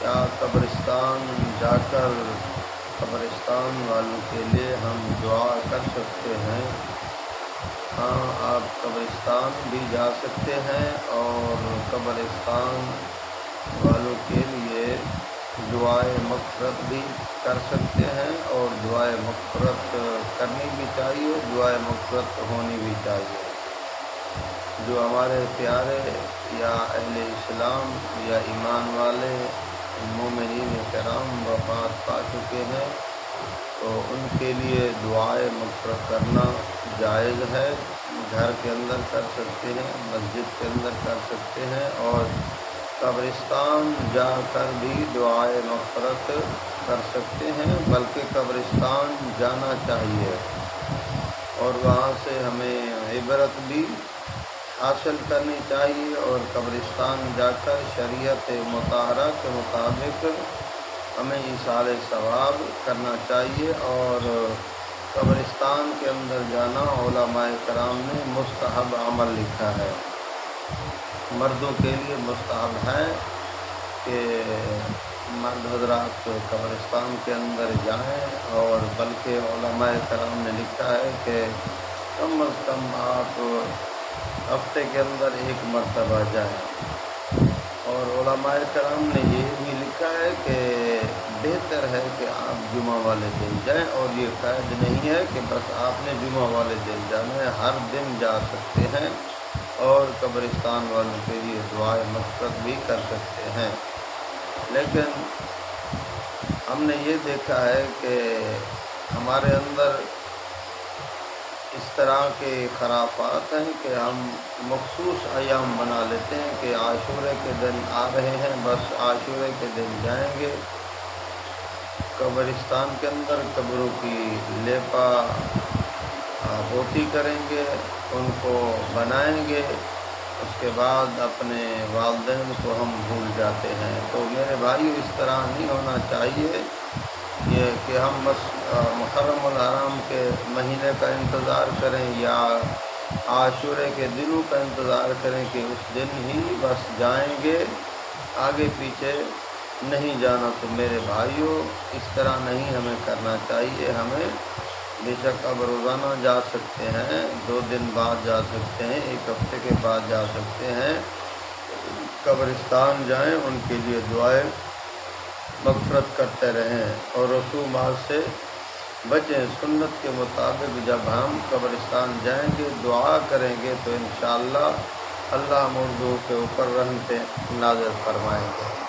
کیا قبرستان جا کر قبرستان والوں کے لیے ہم دعا کر سکتے ہیں؟ ہاں، آپ قبرستان بھی جا سکتے ہیں اور قبرستان والوں کے لیے دعائے مغفرت بھی کر سکتے ہیں، اور دعائے مغفرت کرنی بھی چاہیے، دعائے مغفرت ہونی بھی چاہیے۔ جو ہمارے پیارے یا اہل اسلام یا ایمان والے مومنین کرام وفات پا چکے ہیں، تو ان کے لیے دعائے مغفرت کرنا جائز ہے۔ گھر کے اندر کر سکتے ہیں، مسجد کے اندر کر سکتے ہیں، اور قبرستان جا کر بھی دعائے مغفرت کر سکتے ہیں، بلکہ قبرستان جانا چاہیے اور وہاں سے ہمیں عبرت بھی حاصل کرنی چاہیے، اور قبرستان جا کر شریعت مطہرہ کے مطابق ہمیں ایصال ثواب کرنا چاہیے۔ اور قبرستان کے اندر جانا علماء کرام نے مستحب عمل لکھا ہے۔ مردوں کے لیے مستحب ہے کہ مرد حضرات قبرستان کے اندر جائیں، اور بلکہ علماء کرام نے لکھا ہے کہ کم از کم آپ ہفتے کے اندر ایک مرتبہ جائیں، اور علماء کرام نے یہ بھی لکھا ہے کہ بہتر ہے کہ آپ جمعہ والے دن جائیں، اور یہ قید نہیں ہے کہ بس آپ نے جمعہ والے دن جانا ہے، ہر دن جا سکتے ہیں اور قبرستان والوں کے لیے دعائے مغفرت بھی کر سکتے ہیں۔ لیکن ہم نے یہ دیکھا ہے کہ ہمارے اندر اس طرح کے خرافات ہیں کہ ہم مخصوص ایام بنا لیتے ہیں کہ عاشورے کے دن آ رہے ہیں، بس عاشورے کے دن جائیں گے قبرستان کے اندر، قبروں کی لیپا پوتی کریں گے، ان کو بنائیں گے، اس کے بعد اپنے والدین کو ہم بھول جاتے ہیں۔ تو میرے بھائی، اس طرح نہیں ہونا چاہیے یہ کہ ہم بس محرم الحرام کے مہینے کا انتظار کریں یا عاشورے کے دنوں کا انتظار کریں کہ اس دن ہی بس جائیں گے، آگے پیچھے نہیں جانا۔ تو میرے بھائیوں، اس طرح نہیں ہمیں کرنا چاہیے۔ ہمیں بے شک اب روزانہ جا سکتے ہیں، 2 دن بعد جا سکتے ہیں، 1 ہفتے کے بعد جا سکتے ہیں، قبرستان جائیں، ان کے لیے دعائیں مغفرت کرتے رہیں اور رسومات سے بچیں۔ سنت کے مطابق جب ہم قبرستان جائیں گے، دعا کریں گے، تو انشاءاللہ اللہ مردوں کے اوپر رحمتیں نازل فرمائیں گے۔